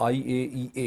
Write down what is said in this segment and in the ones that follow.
IAEA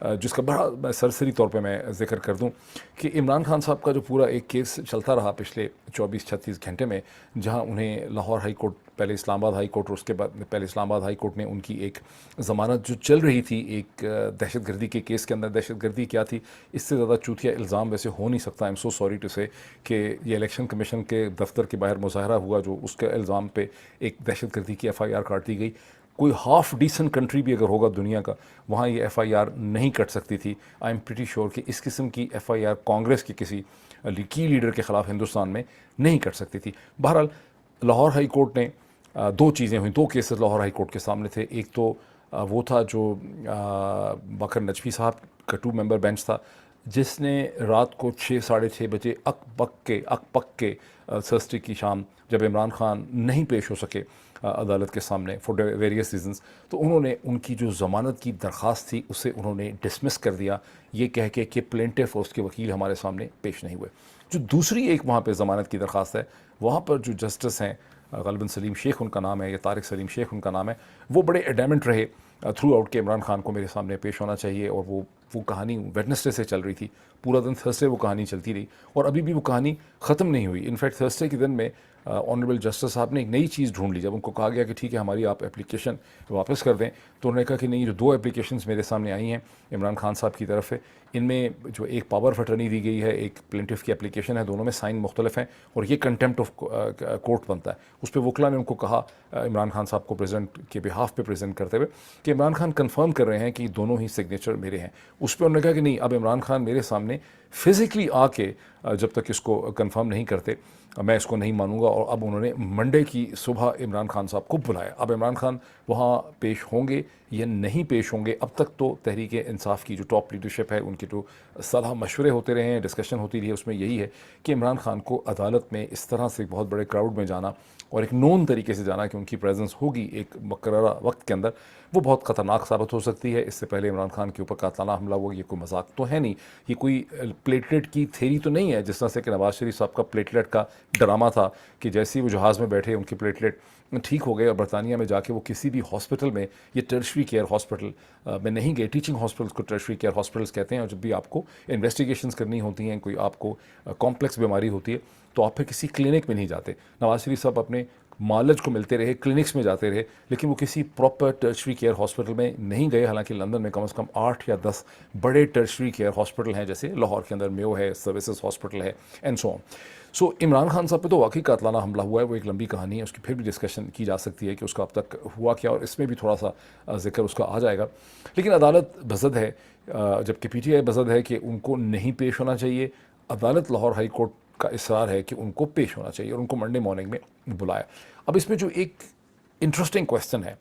جس کا بڑا میں سرسری طور پہ میں ذکر کر دوں کہ عمران خان صاحب کا جو پورا ایک کیس چلتا رہا پچھلے 24-36 گھنٹے میں، جہاں انہیں لاہور ہائی کورٹ، پہلے اسلام آباد ہائی کورٹ اور اس کے بعد پہلے اسلام آباد ہائی کورٹ نے ان کی ایک ضمانت جو چل رہی تھی ایک دہشت گردی کے کیس کے اندر، دہشت گردی کیا تھی، اس سے زیادہ چوتیا الزام ویسے ہو نہیں سکتا، ایم سو سوری ٹو سے، کہ یہ الیکشن کمیشن کے دفتر کے باہر مظاہرہ ہوا جو اس کے الزام پہ ایک دہشت گردی کی ایف آئی آر کاٹ دی گئی۔ کوئی ہاف ڈیسنٹ کنٹری بھی اگر ہوگا دنیا کا، وہاں یہ ایف آئی آر نہیں کٹ سکتی تھی۔ آئی ایم پریٹی شیور کہ اس قسم کی ایف آئی آر کانگریس کے کسی کی لیڈر کے خلاف ہندوستان میں نہیں کٹ سکتی تھی۔ بہرحال لاہور ہائی کورٹ نے دو چیزیں ہوئیں، دو کیسز لاہور ہائی کورٹ کے سامنے تھے۔ ایک تو وہ تھا جو بکر نجفی صاحب کا 2 ممبر بینچ تھا، جس نے رات کو 6-6:30 بجے اک پک کے تھرسڈے کی شام، جب عمران خان نہیں پیش ہو سکے عدالت کے سامنے فار ویریس ریزنز، تو انہوں نے ان کی جو ضمانت کی درخواست تھی اسے انہوں نے ڈسمس کر دیا، یہ کہہ کے کہ پلینٹف اور اس کے وکیل ہمارے سامنے پیش نہیں ہوئے۔ جو دوسری ایک وہاں پہ ضمانت کی درخواست ہے، وہاں پر جو جسٹس ہیں، غالباً سلیم شیخ ان کا نام ہے یا طارق سلیم شیخ ان کا نام ہے، وہ بڑے ایڈیمنٹ رہے تھرو آؤٹ کہ عمران خان کو میرے سامنے پیش ہونا چاہیے، اور وہ کہانی ویڈنسڈے سے چل رہی تھی، پورا دن تھرسڈے وہ کہانی چلتی رہی، اور ابھی بھی وہ کہانی ختم نہیں ہوئی۔ انفیکٹ تھرسڈے کے دن میں آنریبل جسٹس صاحب نے ایک نئی چیز ڈھونڈ لی، جب ان کو کہا گیا کہ ٹھیک ہے ہماری آپ اپلیکیشن واپس کر دیں، تو انہوں نے کہا کہ نہیں، جو 2 اپلیکیشنز میرے سامنے آئی ہیں عمران خان صاحب کی طرف سے، ان میں جو ایک پاور آف اٹرنی دی گئی ہے، ایک پلینٹف کی اپلیکیشن ہے، دونوں میں سائن مختلف ہیں، اور یہ کنٹیمپٹ آف کورٹ بنتا ہے۔ اس پہ وکلا نے ان کو کہا عمران خان صاحب کو پریزیڈنٹ کے بہاف پہ پریزنٹ کرتے ہوئے کہ عمران خان کنفرم کر رہے ہیں کہ دونوں ہی سگنیچر میرے ہیں۔ اس پہ انہوں نے کہا کہ نہیں، اب عمران خان میرے سامنے فزیکلی آ کے جب تک اس کو کنفرم نہیں کرتے میں اس کو نہیں مانوں گا، اور اب انہوں نے منڈے کی صبح عمران خان صاحب کو بلایا۔ اب عمران خان وہاں پیش ہوں گے یا نہیں پیش ہوں گے، اب تک تو تحریک انصاف کی جو ٹاپ لیڈرشپ ہے، ان کے جو صلاح مشورے ہوتے رہے ہیں، ڈسکشن ہوتی رہی ہے، اس میں یہی ہے کہ عمران خان کو عدالت میں اس طرح سے بہت بڑے کراؤڈ میں جانا اور ایک نون طریقے سے جانا کہ ان کی پریزنس ہوگی ایک مقررہ وقت کے اندر، وہ بہت خطرناک ثابت ہو سکتی ہے۔ اس سے پہلے عمران خان کے اوپر قاتلانہ حملہ ہوا، یہ کوئی مذاق تو ہے نہیں، یہ کوئی پلیٹلیٹ کی تھیری تو نہیں ہے جس طرح سے کہ نواز شریف صاحب کا پلیٹلیٹ کا ڈرامہ تھا کہ جیسے ہی وہ جہاز میں بیٹھے ان کی پلیٹلیٹ ٹھیک ہو گئے، اور برطانیہ میں جا کے وہ کسی بھی ہاسپٹل میں، یہ ٹرشری کیئر ہاسپٹل میں نہیں گئے، ٹیچنگ ہاسپٹلس کو ٹرشری کیئر ہاسپٹلس کہتے ہیں، اور جب بھی آپ کو انویسٹیگیشنز کرنی ہوتی ہیں، کوئی آپ کو کمپلیکس بیماری ہوتی ہے، تو آپ پھر کسی کلینک میں نہیں جاتے۔ نواز شریف صاحب اپنے مالج کو ملتے رہے، کلینکس میں جاتے رہے، لیکن وہ کسی پراپر ٹرشری کیئر ہاسپٹل میں نہیں گئے، حالانکہ لندن میں کم از کم 8 یا 10 بڑے ٹرشری کیئر ہاسپٹل ہیں، جیسے لاہور کے اندر میو ہے، سروسز ہاسپٹل ہے، اینڈ سو آن۔ سو عمران خان صاحب پہ تو واقعی قاتلانہ حملہ ہوا ہے، وہ ایک لمبی کہانی ہے، اس کی پھر بھی ڈسکشن کی جا سکتی ہے کہ اس کا اب تک ہوا کیا، اور اس میں بھی تھوڑا سا ذکر اس کا آ جائے گا۔ لیکن عدالت بزد ہے، جبکہ پی ٹی آئی بزد ہے کہ ان کو نہیں پیش ہونا چاہیے۔ عدالت لاہور ہائی کورٹ کا اصرار ہے کہ ان کو پیش ہونا چاہیے، اور ان کو منڈے مارننگ میں بلایا۔ اب اس میں جو ایک انٹرسٹنگ کویسچن ہے،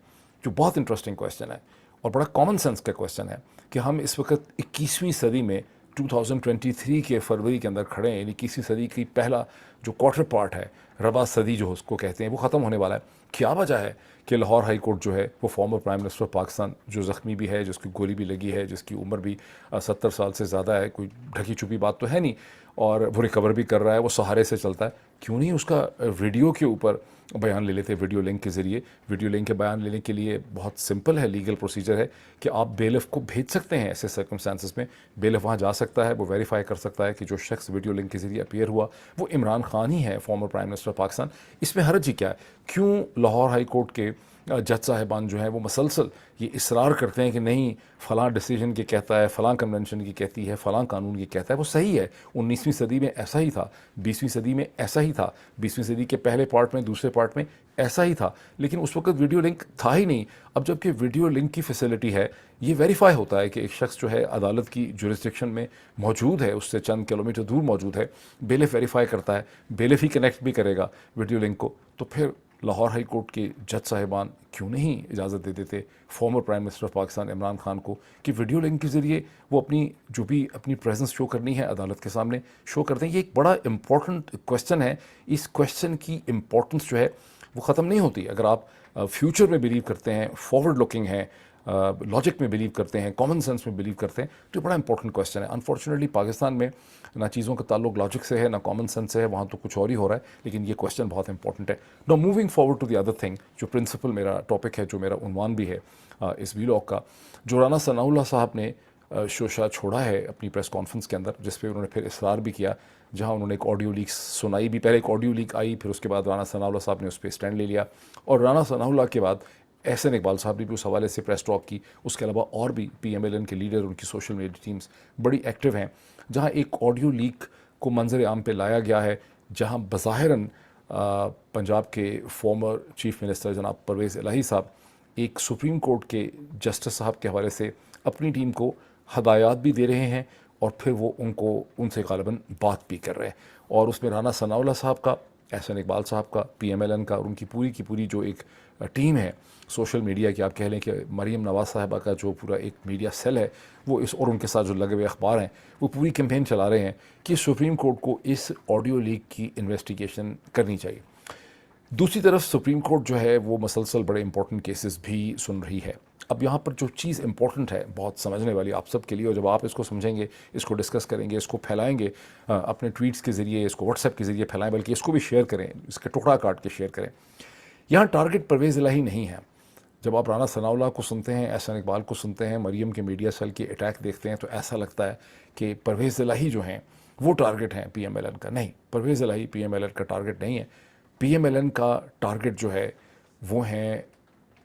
جو بہت انٹرسٹنگ کویسچن ہے اور بڑا کامن سینس کا کویسچن ہے، کہ ہم اس وقت 21ویں صدی میں 2023 کے فروری کے اندر کھڑے ہیں، یعنی 21ویں صدی کی پہلا جو کوارٹر پارٹ ہے، ربع صدی جو اس کو کہتے ہیں، وہ ختم ہونے والا ہے۔ کیا وجہ ہے کہ لاہور ہائی کورٹ جو ہے وہ farmer prime minister of Pakistan, جو زخمی بھی ہے، جس کی گولی بھی لگی ہے، جس کی عمر بھی 70 سال سے زیادہ ہے، کوئی ڈھکی چھپی بات تو ہے نہیں، اور وہ ریکور بھی کر رہا ہے، وہ سہارے سے چلتا ہے، کیوں نہیں اس کا ویڈیو کے اوپر بیان لے لیتے ویڈیو لنک کے ذریعے؟ ویڈیو لنک کے بیان لینے کے لیے بہت سمپل ہے، لیگل پروسیجر ہے کہ آپ بیلف کو بھیج سکتے ہیں۔ ایسے سرکمسٹانسز میں بیلف وہاں جا سکتا ہے، وہ ویریفائی کر سکتا ہے کہ جو شخص ویڈیو لنک کے ذریعے اپیئر ہوا وہ عمران خان ہی ہے، former prime minister of Pakistan. اس میں حرج ہی کیا ہے؟ کیوں لاہور ہائی کورٹ کے جج صاحبان جو ہیں وہ مسلسل یہ اصرار کرتے ہیں کہ نہیں، فلاں ڈیسیجن کی کہتا ہے، فلاں کنونشن کی کہتی ہے، فلاں قانون کی کہتا ہے؟ وہ صحیح ہے، 19ویں صدی میں ایسا ہی تھا، 20ویں صدی میں ایسا ہی تھا، 20ویں صدی کے پہلے پارٹ میں، دوسرے پارٹ میں ایسا ہی تھا، لیکن اس وقت ویڈیو لنک تھا ہی نہیں۔ اب جب کہ ویڈیو لنک کی فیسلٹی ہے، یہ ویریفائی ہوتا ہے کہ ایک شخص جو ہے عدالت کی جورسڈکشن میں موجود ہے، اس سے چند کلومیٹر دور موجود ہے، بیلف ویریفائی کرتا ہے، بیلف ہی کنیکٹ بھی کرے گا ویڈیو لنک کو، تو پھر لاہور ہائی کورٹ کے جج صاحبان کیوں نہیں اجازت دے دیتے farmer prime minister of Pakistan Imran Khan کو کہ ویڈیو لنک کے ذریعے وہ اپنی جو بھی اپنی پریزنس شو کرنی ہے عدالت کے سامنے شو کرتے ہیں؟ یہ ایک بڑا امپورٹنٹ کویسچن ہے۔ اس کویسچن کی امپورٹنس جو ہے وہ ختم نہیں ہوتی اگر آپ فیوچر میں بلیو کرتے ہیں، فارورڈ لوکنگ ہیں، لاجک میں بلیو کرتے ہیں، کامن سینس میں بلیو کرتے ہیں، تو یہ بڑا امپورٹنٹ کویسچن ہے۔ انفارچونیٹلی پاکستان میں نہ چیزوں کا تعلق لاجک سے ہے، نہ کامن سینس سے ہے، وہاں تو کچھ اور ہی ہو رہا ہے، لیکن یہ کویسچن بہت امپورٹنٹ ہے۔ Now moving forward to the other thing, جو پرنسپل میرا ٹاپک ہے، جو میرا عنوان بھی ہے اس ویلاگ کا، جو رانا ثناء اللہ صاحب نے شوشا چھوڑا ہے اپنی پریس کانفرنس کے اندر، جس پہ انہوں نے پھر اصرار بھی کیا، جہاں انہوں نے ایک آڈیو لیک سنائی بھی. پہلے ایک آڈیو لیک آئی، پھر اس کے بعد رانا ثناء اللہ صاحب نے اس پہ اسٹینڈ لے لیا، اور رانا ثناء اللہ کے بعد احسن اقبال صاحب نے بھی اس حوالے سے پریس ٹاک کی. اس کے علاوہ اور بھی پی ایم ایل این کے لیڈر، ان کی سوشل میڈیا ٹیمز بڑی ایکٹیو ہیں، جہاں ایک آڈیو لیک کو منظر عام پہ لایا گیا ہے، جہاں بظاہراً پنجاب کے فارمر چیف منسٹر جناب پرویز الہی صاحب ایک سپریم کورٹ کے جسٹس صاحب کے حوالے سے اپنی ٹیم کو ہدایات بھی دے رہے ہیں، اور پھر وہ ان سے غالباً بات بھی کر رہے ہیں. اور اس میں رانا ثناء اللہ صاحب کا، احسن اقبال صاحب کا، پی ایم ایل این کا، اور ان کی پوری جو ایک ٹیم ہے سوشل میڈیا کی، آپ کہہ لیں کہ مریم نواز صاحبہ کا جو پورا ایک میڈیا سیل ہے وہ اور ان کے ساتھ جو لگے ہوئے اخبار ہیں، وہ پوری کیمپین چلا رہے ہیں کہ سپریم کورٹ کو اس آڈیو لیک کی انویسٹیگیشن کرنی چاہیے. دوسری طرف سپریم کورٹ جو ہے وہ مسلسل بڑے امپورٹنٹ کیسز بھی سن رہی ہے. اب یہاں پر جو چیز امپورٹنٹ ہے، بہت سمجھنے والی آپ سب کے لیے، اور جب آپ اس کو سمجھیں گے، اس کو ڈسکس کریں گے، اس کو پھیلائیں گے اپنے ٹویٹس کے ذریعے، اس کو واٹس ایپ کے ذریعے پھیلائیں، بلکہ اس کو بھی شیئر کریں، اس کا ٹکڑا کاٹ کے شیئر کریں. یہاں ٹارگٹ پرویز الہی نہیں ہے. جب آپ رانا ثناء اللہ کو سنتے ہیں، احسن اقبال کو سنتے ہیں، مریم کے میڈیا سیل کے اٹیک دیکھتے ہیں، تو ایسا لگتا ہے کہ پرویز الہی جو ہیں وہ ٹارگٹ ہیں پی ایم ایل این کا. نہیں، پرویز الہی پی ایم ایل این کا ٹارگٹ نہیں ہے. پی ایم ایل این کا ٹارگٹ جو ہے وہ ہیں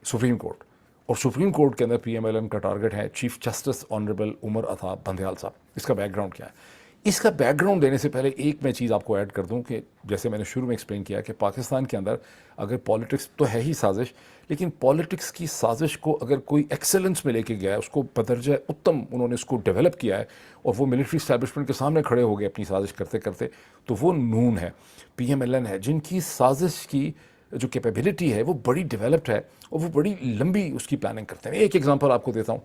سپریم کورٹ، اور سپریم کورٹ کے اندر پی ایم ایل این کا ٹارگٹ ہے chief justice honourable Umar Ata Bandial صاحب. اس کا بیک گراؤنڈ کیا ہے؟ اس کا بیک گراؤنڈ دینے سے پہلے ایک میں چیز آپ کو ایڈ کر دوں کہ جیسے میں نے شروع میں ایکسپلین کیا کہ پاکستان کے اندر اگر پالیٹکس تو ہے ہی سازش، لیکن پالیٹکس کی سازش کو اگر کوئی ایکسلنس میں لے کے گیا ہے، اس کو بدرجہ اتم انہوں نے اس کو ڈیولپ کیا ہے، اور وہ ملٹری اسٹیبلشمنٹ کے سامنے کھڑے ہو گئے اپنی سازش کرتے کرتے، تو وہ نون ہے، پی ایم ایل این ہے، جن کی سازش کی جو کیپیبلٹی ہے وہ بڑی ڈیولپڈ ہے، اور وہ بڑی لمبی اس کی پلاننگ کرتے ہیں. ایک ایگزامپل آپ کو دیتا ہوں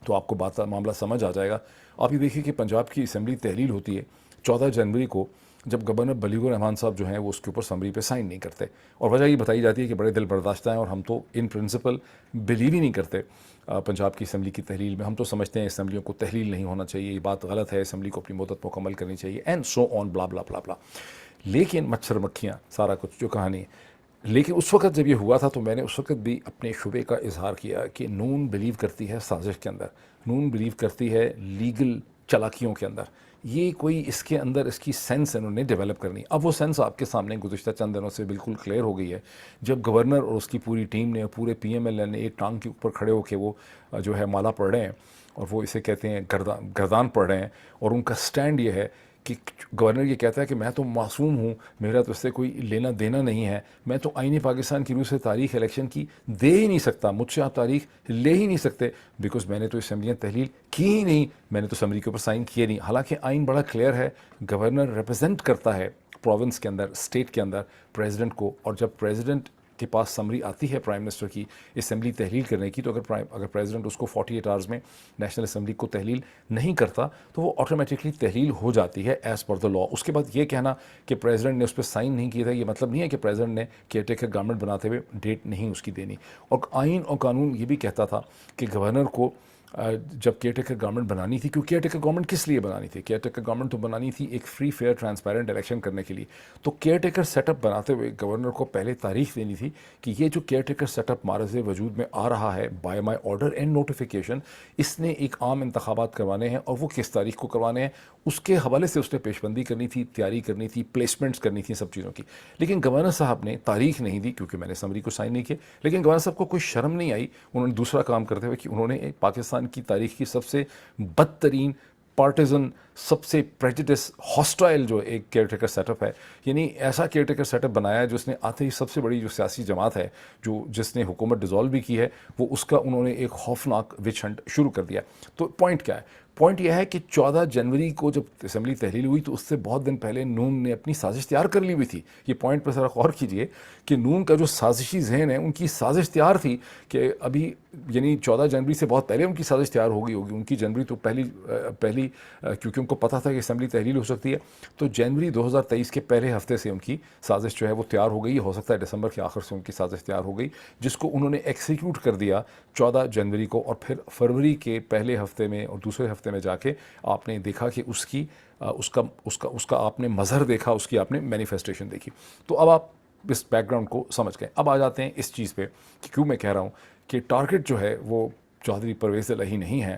تو آپ کو معاملہ سمجھ آ جائے گا. آپ یہ دیکھیے کہ پنجاب کی اسمبلی تحلیل ہوتی ہے 14 جنوری کو، جب گورنر بلیغ الرحمان صاحب جو ہیں وہ اس کے اوپر سمری پہ سائن نہیں کرتے، اور وجہ یہ بتائی جاتی ہے کہ بڑے دل برداشتہ ہیں، اور ہم تو ان پرنسپل بلیو ہی نہیں کرتے پنجاب کی اسمبلی کی تحلیل میں. ہم تو سمجھتے ہیں اسمبلیوں کو تحلیل نہیں ہونا چاہیے، یہ بات غلط ہے، اسمبلی کو اپنی مدت مکمل کرنی چاہیے، اینڈ سو آن بلا بلا بلا بلا. لیکن مچھر مکھیاں سارا کچھ جو کہانی ہے. لیکن اس وقت جب یہ ہوا تھا تو میں نے اس وقت بھی اپنے شبے کا اظہار کیا کہ نون بلیو کرتی ہے سازش کے اندر، نون بلیو کرتی ہے لیگل چالاکیوں کے اندر. یہ کوئی اس کے اندر اس کی سینس انہوں نے ڈیولپ کرنی. اب وہ سینس آپ کے سامنے گزشتہ چند دنوں سے بالکل کلیئر ہو گئی ہے، جب گورنر اور اس کی پوری ٹیم نے، پورے پی ایم ایل این نے ایک ٹانگ کے اوپر کھڑے ہو کے وہ جو ہے مالا پڑھ رہے ہیں، اور وہ اسے کہتے ہیں گردان پڑھ رہے ہیں، اور ان کا سٹینڈ یہ ہے کہ گورنر یہ کہتا ہے کہ میں تو معصوم ہوں، میرا تو اس سے کوئی لینا دینا نہیں ہے، میں تو آئین پاکستان کی روح سے تاریخ الیکشن کی دے ہی نہیں سکتا، مجھ سے آپ تاریخ لے ہی نہیں سکتے، بیکاز میں نے تو اسمبلیاں تحلیل کی ہی نہیں، میں نے تو اسمبلی کے اوپر سائن کیے نہیں. حالانکہ آئین بڑا کلیئر ہے، گورنر ریپرزینٹ کرتا ہے پروونس کے اندر، اسٹیٹ کے اندر پریزیڈنٹ کو، اور جب پریزیڈنٹ کے پاس سمری آتی ہے پرائم منسٹر کی اسمبلی تحلیل کرنے کی، تو اگر پریزیڈنٹ اس کو 48 آورز میں نیشنل اسمبلی کو تحلیل نہیں کرتا تو وہ آٹومیٹکلی تحلیل ہو جاتی ہے ایز پر دا لا. اس کے بعد یہ کہنا کہ پریزیڈنٹ نے اس پہ سائن نہیں کیا تھا، یہ مطلب نہیں ہے کہ پریزیڈنٹ نے کیئر ٹیکر گورنمنٹ بناتے ہوئے ڈیٹ نہیں اس کی دینی. اور آئین اور قانون یہ بھی کہتا تھا کہ گورنر کو جب کیئر ٹیکر گورنمنٹ بنانی تھی، کیوں کیئر ٹیکر گورنمنٹ کس لیے بنانی تھی؟ کیئر ٹیکر گورنمنٹ تو بنانی تھی ایک فری فیئر ٹرانسپیرنٹ الیکشن کرنے کے لیے. تو کیئر ٹیکر سیٹ اپ بناتے ہوئے گورنر کو پہلے تاریخ دینی تھی کہ یہ جو کیئر ٹیکر سیٹ اپ معرض وجود میں آ رہا ہے by my order and notification, اس نے ایک عام انتخابات کروانے ہیں، اور وہ کس تاریخ کو کروانے ہیں اس کے حوالے سے اس نے پیش بندی کرنی تھی، تیاری کرنی تھی، پلیسمنٹس کرنی تھی، سب چیزوں کی. لیکن گورنر صاحب نے تاریخ نہیں دی، کیونکہ میں نے سمری کو سائن نہیں کیا. لیکن گورنر صاحب کو کوئی شرم نہیں آئی، انہوں نے دوسرا کام کرتے ہوئے کہ انہوں نے پاکستان کی تاریخ کی سب سے بدترین پارٹیزن، سب سے پریجڈس ہاسٹائل جو ایک کیئر ٹیکر سیٹ اپ ہے، یعنی ایسا کیئر ٹیکر سیٹ اپ بنایا ہے جس نے آتے ہی سب سے بڑی جو سیاسی جماعت ہے جس نے حکومت ڈیزالو بھی کی ہے، وہ اس کا انہوں نے ایک خوفناک وچ ہنٹ شروع کر دیا. تو پوائنٹ کیا ہے؟ پوائنٹ یہ ہے کہ 14 جنوری کو جب اسمبلی تحلیل ہوئی تو اس سے بہت دن پہلے نون نے اپنی سازش تیار کر لی ہوئی تھی. یہ پوائنٹ پہ ذرا غور کیجئے کہ نون کا جو سازشی ذہن ہے، ان کی سازش تیار تھی کہ ابھی یعنی 14 جنوری سے بہت پہلے ان کی سازش تیار ہو گئی ہوگی. ان کی جنوری تو پہلی کیونکہ ان کو پتہ تھا کہ اسمبلی تحلیل ہو سکتی ہے، تو جنوری 2023 کے پہلے ہفتے سے ان کی سازش جو ہے وہ تیار ہو گئی. ہو سکتا ہے دسمبر کے آخر سے ان کی سازش تیار ہو گئی، جس کو انہوں نے ایکسیکیوٹ کر دیا 14 جنوری کو. اور پھر فروری کے پہلے ہفتے میں اور دوسرے ہفتے میں جا کے آپ نے دیکھا کہ اس کا آپ نے مظہر دیکھا، اس کی آپ نے مینیفیسٹیشن دیکھی. تو اب آپ اس بیک گراؤنڈ کو سمجھ گئے. اب آ جاتے ہیں اس چیز پہ کہ کیوں میں کہہ رہا ہوں کہ ٹارگٹ جو ہے وہ چودھری پرویز الہی نہیں ہے،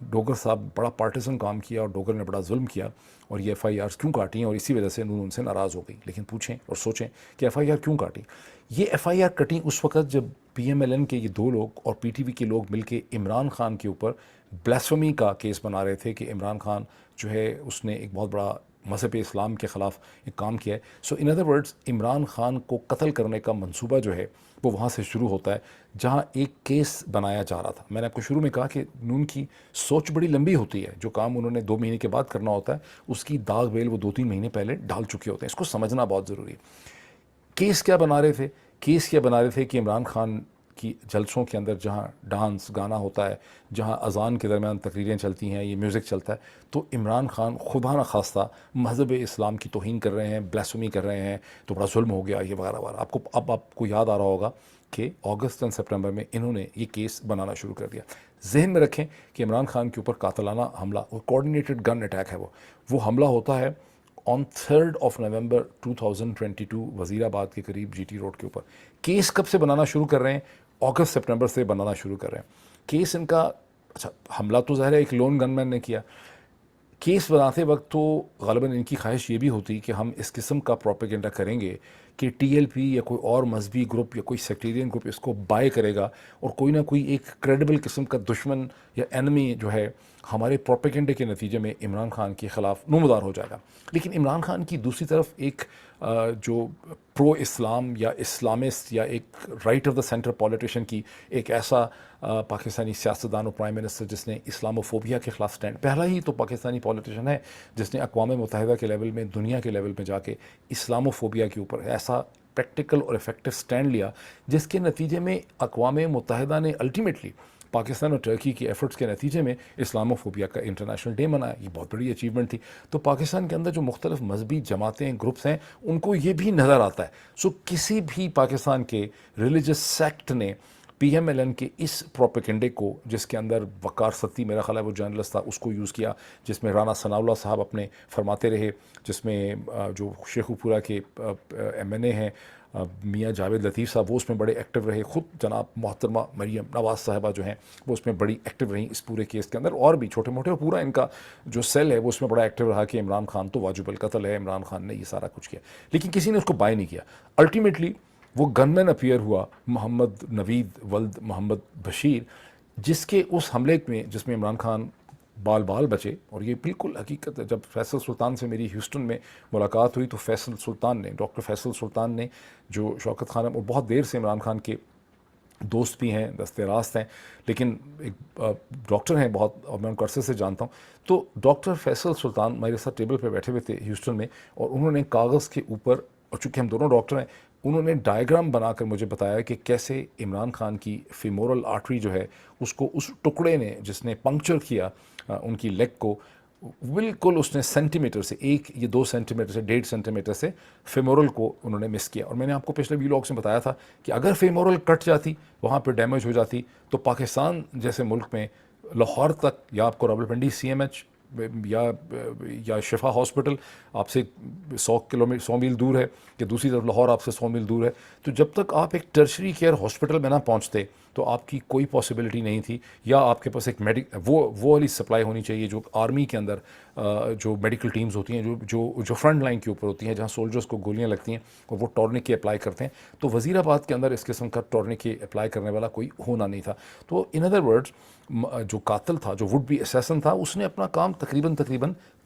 ڈوگر صاحب بڑا پارٹیزن کام کیا اور ڈوگر نے بڑا ظلم کیا اور یہ ایف آئی آرز کیوں کاٹی ہیں اور اسی وجہ سے نون ان سے ناراض ہو گئی. لیکن پوچھیں اور سوچیں کہ ایف آئی آر کیوں کاٹی. یہ ایف آئی آر کٹیں اس وقت جب پی ایم ایل این کے یہ دو لوگ اور پی ٹی وی کے لوگ مل کے عمران خان کے اوپر بلیسفمی کا کیس بنا رہے تھے کہ عمران خان جو ہے اس نے ایک بہت بڑا مذہب اسلام کے خلاف ایک کام کیا ہے. So in other words Imran Khan کو قتل کرنے کا منصوبہ جو ہے وہ وہاں سے شروع ہوتا ہے جہاں ایک کیس بنایا جا رہا تھا. میں نے آپ کو شروع میں کہا کہ نون کی سوچ بڑی لمبی ہوتی ہے. جو کام انہوں نے 2 مہینے کے بعد کرنا ہوتا ہے اس کی داغ بیل وہ 2-3 مہینے پہلے ڈال چکے ہوتے ہیں. اس کو سمجھنا بہت ضروری ہے. کیس کیا بنا رہے تھے؟ کیس کیا بنا رہے تھے کہ عمران خان کی جلسوں کے اندر جہاں ڈانس گانا ہوتا ہے، جہاں اذان کے درمیان تقریریں چلتی ہیں، یہ میوزک چلتا ہے، تو عمران خان خدا نخواستہ مذہب اسلام کی توہین کر رہے ہیں، بلیسفمی کر رہے ہیں، تو بڑا ظلم ہو گیا یہ وغیرہ وغیرہ. آپ کو یاد آ رہا ہوگا کہ اگست اور سپٹمبر میں انہوں نے یہ کیس بنانا شروع کر دیا. ذہن میں رکھیں کہ عمران خان کے اوپر قاتلانہ حملہ اور کوآرڈینیٹڈ گن اٹیک ہے وہ حملہ ہوتا ہے آن 3 نومبر 2022 وزیر آباد کے قریب جی ٹی روڈ کے اوپر. کیس کب سے بنانا شروع کر رہے ہیں؟ اگست سپٹمبر سے بنانا شروع کر رہے ہیں. کیس ان کا اچھا حملہ تو ظاہر ہے ایک لون گن مین نے کیا. کیس بناتے وقت تو غالباً ان کی خواہش یہ بھی ہوتی کہ ہم اس قسم کا پروپیگنڈا کریں گے کہ ٹی ایل پی یا کوئی اور مذہبی گروپ یا کوئی سیکٹیرین گروپ اس کو بائی کرے گا اور کوئی نہ کوئی ایک کریڈیبل قسم کا دشمن یا اینمی جو ہے ہمارے پروپیگنڈے کے نتیجے میں عمران خان کے خلاف نمودار ہو جائے گا. لیکن عمران خان کی دوسری طرف ایک جو پرو اسلام یا اسلامسٹ یا ایک right of the centre politician کی ایک ایسا پاکستانی سیاستدان و پرائم منسٹر جس نے اسلاموفوبیا کے خلاف سٹینڈ، پہلا ہی تو پاکستانی پولیٹیشین ہے جس نے اقوام متحدہ کے لیول میں، دنیا کے لیول میں جا کے اسلاموفوبیا کے اوپر ایسا پریکٹیکل اور افیکٹو سٹینڈ لیا جس کے نتیجے میں اقوام متحدہ نے الٹیمیٹلی پاکستان اور ٹرکی کی ایفرٹس کے نتیجے میں اسلاموفوبیا کا انٹرنیشنل ڈے منایا. یہ بہت بڑی اچیومنٹ تھی. تو پاکستان کے اندر جو مختلف مذہبی جماعتیں گروپس ہیں ان کو یہ بھی نظر آتا ہے. سو کسی بھی پاکستان کے ریلیجس سیکٹ نے پی ایم ایل این کے اس پروپیگنڈے کو، جس کے اندر وقار ستی میرا خیال ہے وہ جرنلسٹ تھا، اس کو یوز کیا، جس میں رانا ثناء اللہ صاحب اپنے فرماتے رہے، جس میں جو شیخو پورہ کے ایم این اے ہیں میاں جاوید لطیف صاحب وہ اس میں بڑے ایکٹیو رہے، خود جناب محترمہ مریم نواز صاحبہ جو ہیں وہ اس میں بڑی ایکٹیو رہیں اس پورے کیس کے اندر، اور بھی چھوٹے موٹے، اور پورا ان کا جو سیل ہے وہ اس میں بڑا ایکٹیو رہا کہ عمران خان تو واجب القتل ہے، عمران خان نے یہ سارا کچھ کیا. لیکن کسی نے اس کو بائی نہیں کیا. الٹیمیٹلی وہ گن مین اپیئر ہوا محمد نوید ولد محمد بشیر، جس کے اس حملے میں جس میں عمران خان بال بچے. اور یہ بالکل حقیقت ہے. جب فیصل سلطان سے میری ہیوسٹن میں ملاقات ہوئی تو فیصل سلطان نے، ڈاکٹر فیصل سلطان نے، جو شوکت خانم اور بہت دیر سے عمران خان کے دوست بھی ہیں، دست راست ہیں، لیکن ایک ڈاکٹر ہیں بہت، اور میں ان کو عرصے سے جانتا ہوں. تو ڈاکٹر فیصل سلطان میرے ساتھ ٹیبل پہ بیٹھے ہوئے تھے ہیوسٹن میں، اور انہوں نے کاغذ کے اوپر، اور چونکہ ہم دونوں ڈاکٹر ہیں، انہوں نے ڈائیگرام بنا کر مجھے بتایا کہ کیسے عمران خان کی فیمورل آرٹری جو ہے اس کو اس ٹکڑے نے جس نے پنکچر کیا ان کی لیگ کو، بالکل اس نے سینٹی میٹر سے 2 سینٹی میٹر سے 1.5 سینٹی میٹر سے فیمورل کو انہوں نے مس کیا. اور میں نے آپ کو پچھلے ویلاگس میں بتایا تھا کہ اگر فیمورل کٹ جاتی، وہاں پہ ڈیمیج ہو جاتی، تو پاکستان جیسے ملک میں لاہور تک، یا آپ کو راولپنڈی سی ایم ایچ یا شفا ہاسپٹل آپ سے 100 میل دور ہے، کہ دوسری طرف لاہور آپ سے 100 میل دور ہے، تو جب تک آپ ایک ٹرشری کیئر ہاسپٹل میں نہ پہنچتے تو آپ کی کوئی پاسبلٹی نہیں تھی. یا آپ کے پاس ایک وہ والی سپلائی ہونی چاہیے جو آرمی کے اندر جو میڈیکل ٹیمز ہوتی ہیں جو فرنٹ لائن کے اوپر ہوتی ہیں، جہاں سولجرز کو گولیاں لگتی ہیں اور وہ ٹورنیکے اپلائی کرتے ہیں. تو وزیر آباد کے اندر اس قسم کا ٹورنیکے اپلائی کرنے والا کوئی ہونا نہیں تھا. تو ان ادر ورڈز جو قاتل تھا، جو وڈ بی اسیسن تھا، اس نے اپنا کام تقریباً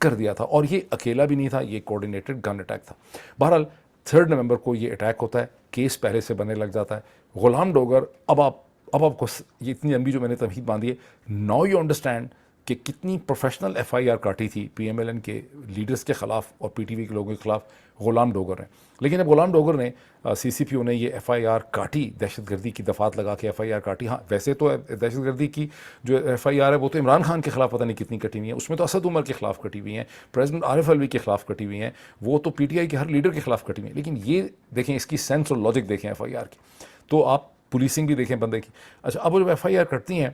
کر دیا تھا. اور یہ اکیلا بھی نہیں تھا، یہ کوآرڈینیٹڈ گن اٹیک تھا. بہرحال 3 نومبر کو یہ اٹیک ہوتا ہے. کیس پہلے سے بننے لگ جاتا ہے. غلام ڈوگر، اب آپ کو یہ اتنی لمبی جو میں نے تمہید باندھی ہے، ناؤ یو انڈرسٹینڈ کہ کتنی پروفیشنل ایف آئی آر کاٹی تھی پی ایم ایل این کے لیڈرز کے خلاف اور پی ٹی وی کے لوگوں کے خلاف غلام ڈوگر نے. لیکن اب غلام ڈوگر نے سی سی پی او نے یہ ایف آئی آر کاٹی، دہشت گردی کی دفعات لگا کے ایف آئی آر کاٹی. ہاں ویسے تو دہشت گردی کی جو ایف آئی آر ہے وہ تو عمران خان کے خلاف پتہ نہیں کتنی کٹی ہوئی ہیں، اس میں تو اسد عمر کے خلاف کٹی ہوئی ہیں، پریزیڈنٹ عارف الوی کے خلاف کٹی ہوئی ہیں، وہ تو پی ٹی آئی کے ہر لیڈر کے خلاف کٹی ہوئی ہیں. لیکن یہ دیکھیں اس کی سینس اور لاجک دیکھیں ایف آئی آر کی، تو آپ پولیسنگ بھی دیکھیں بندے کی. اچھا اب جب ایف آئی آر کرتی ہیں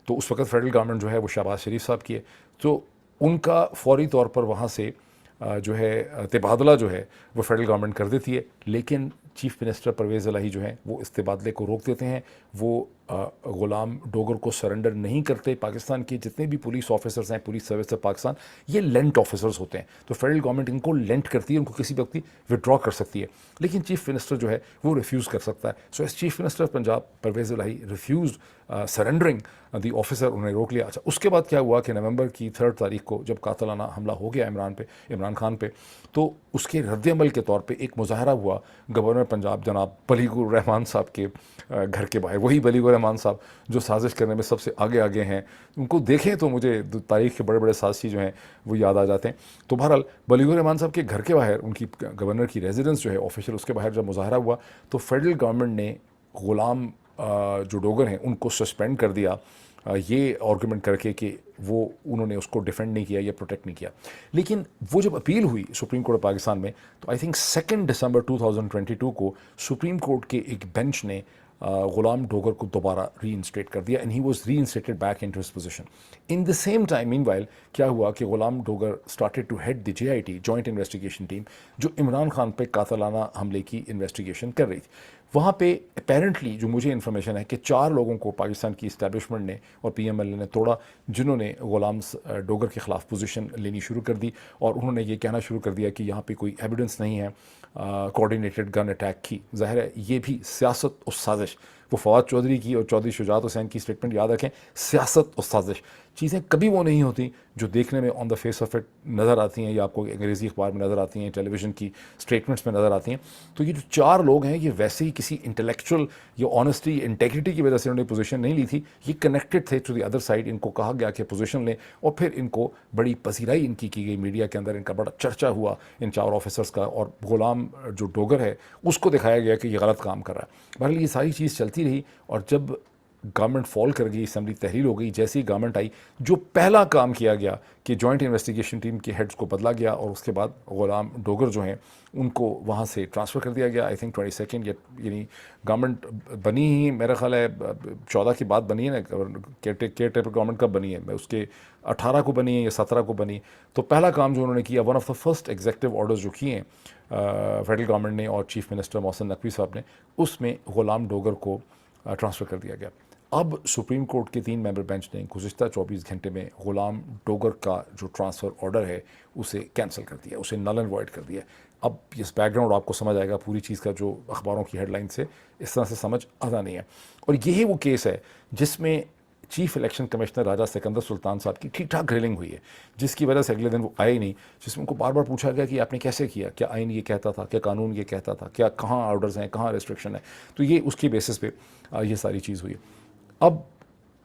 تو اس وقت فیڈرل گورنمنٹ جو ہے وہ شہباز شریف صاحب کی ہے، تو ان کا فوری طور پر وہاں سے جو ہے تبادلہ جو ہے وہ فیڈرل گورنمنٹ کر دیتی ہے. لیکن چیف منسٹر پرویز الہی جو ہیں وہ اس تبادلے کو روک دیتے ہیں. وہ غلام ڈوگر کو سرنڈر نہیں کرتے. پاکستان کے جتنے بھی پولیس آفیسرز ہیں, پولیس سروس آف پاکستان, یہ لینٹ آفیسرز ہوتے ہیں. تو فیڈرل گورنمنٹ ان کو لینٹ کرتی ہے, ان کو کسی بھی وقت ودرا کر سکتی ہے, لیکن چیف منسٹر جو ہے وہ ریفیوز کر سکتا ہے. So as chief minister of Punjab Pervaiz Elahi refused surrendering the officer, انہوں نے روک لیا. اچھا, اس کے بعد کیا ہوا کہ نومبر کی 3 تاریخ کو جب قاتلانہ حملہ ہو گیا عمران خان پہ, تو اس کے رد عمل کے طور پہ ایک مظاہرہ ہوا گورنر پنجاب جناب بلیغ الرحمان صاحب کے گھر کے باہر. وہی بلیغ الرحمان صاحب جو سازش کرنے میں سب سے آگے ہیں, ان کو دیکھیں تو مجھے تاریخ کے بڑے سازشی جو ہیں وہ یاد آ جاتے ہیں. تو بہرحال بلیغ الرحمان صاحب کے گھر کے باہر, ان کی گورنر کی ریزیڈنس جو ہے آفیشیل, اس کے باہر جب مظاہرہ ہوا تو فیڈرل گورنمنٹ نے غلام جو ڈوگر ہیں ان کو سسپینڈ کر دیا, یہ آرگومنٹ کر کے کہ وہ انہوں نے اس کو ڈیفینڈ نہیں کیا یا پروٹیکٹ نہیں کیا. لیکن وہ جب اپیل ہوئی سپریم کورٹ آف پاکستان میں, تو آئی تھنک 2 دسمبر 2022 کو سپریم کورٹ کے ایک بینچ نے غلام ڈوگر کو دوبارہ ری انسٹیٹ کر دیا, and he was reinstated back into his position. In the same time meanwhile کیا ہوا کہ Ghulam Dogar started to head the JIT joint investigation team, جو عمران خان پہ قاتلانہ حملے کی انویسٹیگیشن کر رہی تھی. وہاں پہ اپیرنٹلی جو مجھے انفارمیشن ہے کہ 4 لوگوں کو پاکستان کی اسٹیبلشمنٹ نے اور PMLA نے توڑا, جنہوں نے غلام ڈوگر کے خلاف پوزیشن لینی شروع کر دی, اور انہوں نے یہ کہنا شروع کر دیا کہ یہاں پہ کوئی ایویڈنس نہیں ہے کوآرڈینیٹڈ گن اٹیک کی. ظاہر ہے یہ بھی سیاست اور سازش. وہ فواد چودھری کی اور چودھری شجاعت حسین کی اسٹیٹمنٹ یاد رکھیں, سیاست اور سازش چیزیں کبھی وہ نہیں ہوتی جو دیکھنے میں آن دا فیس آف اٹ نظر آتی ہیں, یا آپ کو انگریزی اخبار میں نظر آتی ہیں, ٹیلی ویژن کی اسٹیٹمنٹس میں نظر آتی ہیں. تو یہ جو 4 لوگ ہیں یہ ویسے ہی کسی انٹلیکچوئل یا آنیسٹی انٹیگریٹی کی وجہ سے انہوں نے پوزیشن نہیں لی تھی, یہ کنیکٹڈ تھے ٹو دی ادر سائڈ. ان کو کہا گیا کہ پوزیشن لیں, اور پھر ان کو بڑی پذیرائی ان کی گئی میڈیا کے اندر, ان کا بڑا چرچا ہوا ان 4 آفیسرس کا, اور غلام جو ڈوگر ہے اس کو دکھایا گیا کہ یہ غلط کام کر رہا ہے. بہرحال یہ ساری چیز چلتی رہی, اور جب گورنمنٹ فال کر گئی, اسمبلی تحلیل ہو گئی, جیسی گورنمنٹ آئی جو پہلا کام کیا گیا کہ جوائنٹ انویسٹیگیشن ٹیم کے ہیڈز کو بدلا گیا, اور اس کے بعد غلام ڈوگر جو ہیں ان کو وہاں سے ٹرانسفر کر دیا گیا. آئی تھنک 22 یعنی گورنمنٹ بنی ہی میرا خیال ہے 14 کی بات بنی ہے نا, کیئر ٹیکر گورنمنٹ کب بنی ہے, میں اس کے 18 کو بنی ہے یا 17 کو بنی. تو پہلا کام جو انہوں نے کیا, one of the first executive orders جو کیے ہیں فیڈرل گورنمنٹ نے اور چیف منسٹر محسن نقوی صاحب نے, اس میں غلام ڈوگر کو ٹرانسفر کر دیا گیا. اب سپریم کورٹ کے 3 ممبر بینچ نے گزشتہ 24 گھنٹے میں غلام ڈوگر کا جو ٹرانسفر آرڈر ہے اسے کینسل کر دیا, اسے نل اینڈ وائڈ کر دیا. اب اس بیک گراؤنڈ آپ کو سمجھ آئے گا پوری چیز کا, جو اخباروں کی ہیڈ لائن سے اس طرح سے سمجھ آتا نہیں ہے. اور یہی وہ کیس ہے جس میں چیف الیکشن کمشنر راجہ سکندر سلطان صاحب کی ٹھیک ٹھاک گرلنگ ہوئی ہے, جس کی وجہ سے اگلے دن وہ آئے ہی نہیں, جس میں ان کو بار بار پوچھا گیا کہ آپ نے کیسے کیا, کیا آئین یہ کہتا تھا, کیا قانون یہ کہتا تھا, کیا کہاں آرڈرز ہیں, کہاں ریسٹرکشن ہے. تو یہ اس کی بیسس پہ یہ ساری چیز ہوئی. اب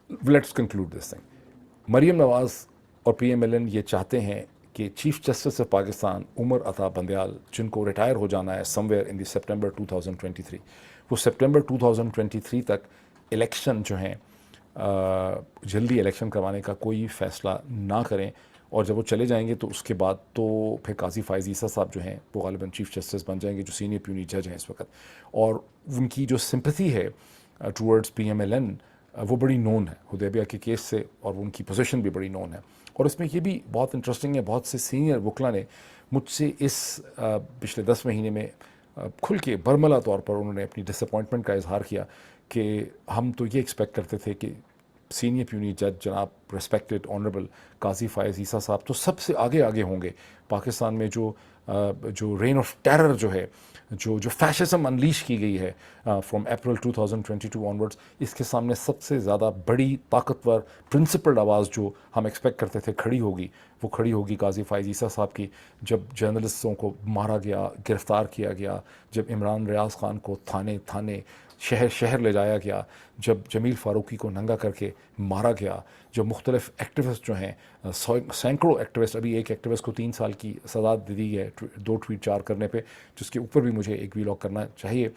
let's conclude this thing. Maryam Nawaz اور PMLN یہ چاہتے ہیں کہ chief justice of Pakistan Umar Ata Bandial, جن کو ریٹائر ہو جانا ہے سم ویئر ان دی سپٹمبر 2023, وہ سپٹمبر 2023 تک الیکشن جو ہیں جلدی الیکشن کروانے کا کوئی فیصلہ نہ کریں, اور جب وہ چلے جائیں گے تو اس کے بعد تو پھر قاضی فائز عیسیٰ صاحب جو ہیں وہ غالباً چیف جسٹس بن جائیں گے, جو سینئر پیونی جج ہیں اس وقت. اور ان کی جو سمپتھی ہے ٹورڈز PMLN وہ بڑی نون ہے حدیبیہ کے کیس سے, اور ان کی پوزیشن بھی بڑی نون ہے. اور اس میں یہ بھی بہت انٹرسٹنگ ہے, بہت سے سینئر وکلا نے مجھ سے اس پچھلے 10 مہینے میں کھل کے برملا طور پر انہوں نے اپنی ڈس اپوائنٹمنٹ کا اظہار کیا کہ ہم تو یہ ایکسپیکٹ کرتے تھے کہ سینئر پیونی جج جناب ریسپیکٹڈ آنریبل قاضی فائز عیسیٰ صاحب تو سب سے آگے ہوں گے. پاکستان میں جو رین آف ٹیرر جو ہے, جو فیشزم انلیش کی گئی ہے فرام اپریل 2022 آنورڈز, اس کے سامنے سب سے زیادہ بڑی طاقتور پرنسپلڈ آواز جو ہم ایکسپیکٹ کرتے تھے کھڑی ہوگی, وہ کھڑی ہوگی قاضی فائز عیسیٰ صاحب کی. جب جرنلسٹوں کو مارا گیا, گرفتار کیا گیا, جب عمران ریاض خان کو تھانے شہر لے جایا گیا, جب جمیل فاروقی کو ننگا کر کے مارا گیا, جو مختلف ایکٹیوسٹ جو ہیں, سینکڑوں ایکٹیوسٹ, ابھی ایک ایکٹیوسٹ کو 3 سال کی سزا دی دی ہے 2 ٹویٹ 4 کرنے پہ, جس کے اوپر بھی مجھے ایک ویلاگ کرنا چاہیے.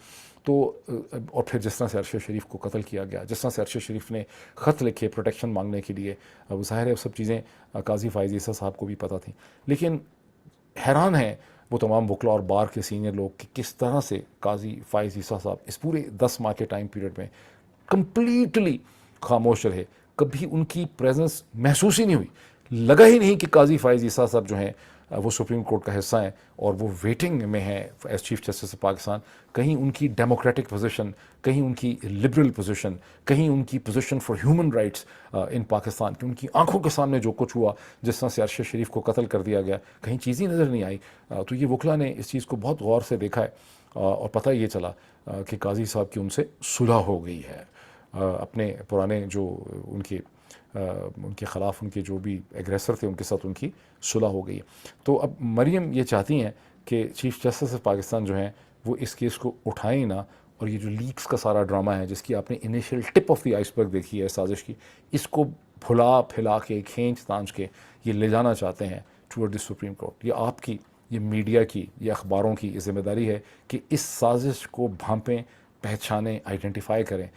تو اور پھر جس طرح سے ارشد شریف کو قتل کیا گیا, جس طرح سے ارشد شریف نے خط لکھے پروٹیکشن مانگنے کے لیے, وہ ظاہر ہے وہ سب چیزیں قاضی فائز عیسیٰ صاحب کو بھی پتہ تھیں. لیکن حیران ہیں وہ تمام وکلا اور بار کے سینئر لوگ کہ کس طرح سے قاضی فائز عیسیٰ صاحب اس پورے 10 ماہ کے ٹائم پیریڈ میں کمپلیٹلی خاموش رہے. کبھی ان کی پریزنس محسوس ہی نہیں ہوئی, لگا ہی نہیں کہ قاضی فائز عیسیٰ صاحب جو ہیں وہ سپریم کورٹ کا حصہ ہیں اور وہ ویٹنگ میں ہیں as chief justice of Pakistan. کہیں ان کی ڈیموکریٹک پوزیشن, کہیں ان کی لبرل پوزیشن, کہیں ان کی پوزیشن فار ہیومن رائٹس ان پاکستان, کہ ان کی آنکھوں کے سامنے جو کچھ ہوا, جس طرح سے ارشد شریف کو قتل کر دیا گیا, کہیں چیزیں نظر نہیں آئی. تو یہ وکلا نے اس چیز کو بہت غور سے دیکھا ہے اور پتہ یہ چلا کہ قاضی صاحب کی ان سے صلح ہو گئی ہے. اپنے پرانے جو ان کے خلاف ان کے جو بھی ایگریسر تھے ان کے ساتھ ان کی صلح ہو گئی ہے. تو اب مریم یہ چاہتی ہیں کہ چیف جسٹس آف پاکستان جو ہیں وہ اس کیس کو اٹھائیں نہ, اور یہ جو لیکس کا سارا ڈرامہ ہے جس کی آپ نے initial tip of the ice برگ دیکھی ہے سازش کی, اس کو بھلا پھیلا کے کھینچ تانچ کے یہ لے جانا چاہتے ہیں ٹورڈ دی سپریم کورٹ. یہ آپ کی, یہ میڈیا کی, یہ اخباروں کی یہ ذمہ داری ہے کہ اس سازش کو بھانپیں, پہچانیں, آئیڈینٹیفائی کریں.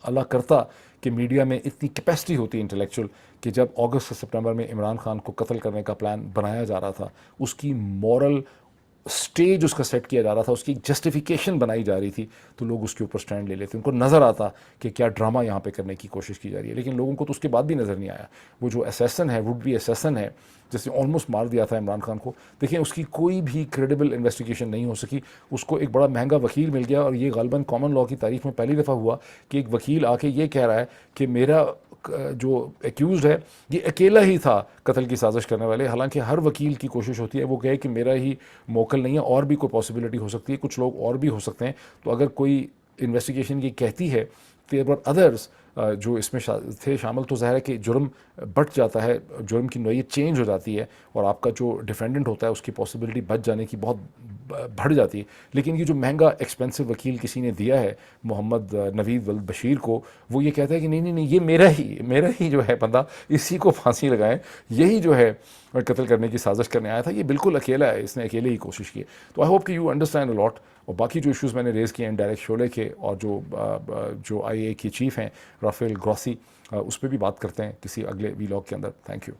اللہ کرتا کہ میڈیا میں اتنی کیپیسٹی ہوتی انٹلیکچوئل کہ جب اگست سے سپٹمبر میں عمران خان کو قتل کرنے کا پلان بنایا جا رہا تھا, اس کی مورل سٹیج اس کا سیٹ کیا جا رہا تھا, اس کی جسٹیفیکیشن بنائی جا رہی تھی, تو لوگ اس کے اوپر سٹینڈ لے لیتے. ان کو نظر آتا کہ کیا ڈرامہ یہاں پہ کرنے کی کوشش کی جا رہی ہے, لیکن لوگوں کو تو اس کے بعد بھی نظر نہیں آیا. وہ جو اسیسن ہے, وڈ بی اسیسن ہے, جس نے آلموسٹ مار دیا تھا عمران خان کو, دیکھیں اس کی کوئی بھی کریڈیبل انویسٹیگیشن نہیں ہو سکی. اس کو ایک بڑا مہنگا وکیل مل گیا, اور یہ غالباً کامن لاء کی تاریخ میں پہلی دفعہ ہوا کہ ایک وکیل آ کے یہ کہہ رہا ہے کہ میرا جو ایکیوزڈ ہے یہ اکیلا ہی تھا قتل کی سازش کرنے والے. حالانکہ ہر وکیل کی کوشش ہوتی ہے وہ کہے کہ میرا ہی موکل نہیں ہے, اور بھی کوئی پاسبلٹی ہو سکتی ہے, کچھ لوگ اور بھی ہو سکتے ہیں. تو اگر کوئی انویسٹیگیشن یہ کہتی ہے دیر ور ادرس جو اس میں تھے شامل, تو ظاہر ہے کہ جرم بڑھ جاتا ہے, جرم کی نوعیت چینج ہو جاتی ہے, اور آپ کا جو ڈیفینڈنٹ ہوتا ہے اس کی پاسبلٹی بچ جانے کی بہت بڑھ جاتی ہے. لیکن یہ جو مہنگا ایکسپینسو وکیل کسی نے دیا ہے محمد نوید بشیر کو, وہ یہ کہتا ہے کہ نہیں یہ میرا ہی جو ہے بندہ, اسی کو پھانسی لگائیں, یہی جو ہے قتل کرنے کی سازش کرنے آیا تھا, یہ بالکل اکیلا ہے, اس نے اکیلے ہی کوشش کی. تو آئی ہوپ کہ یو انڈرسٹینڈ الاٹ. اور باقی جو ایشوز میں نے ریز کیے ہیں ڈائریکٹ شعلے کے, اور جو آئی اے کے چیف ہیں رافیل گراسی, اس پہ بھی بات کرتے ہیں کسی اگلے وی لاگ کے اندر. Thank you.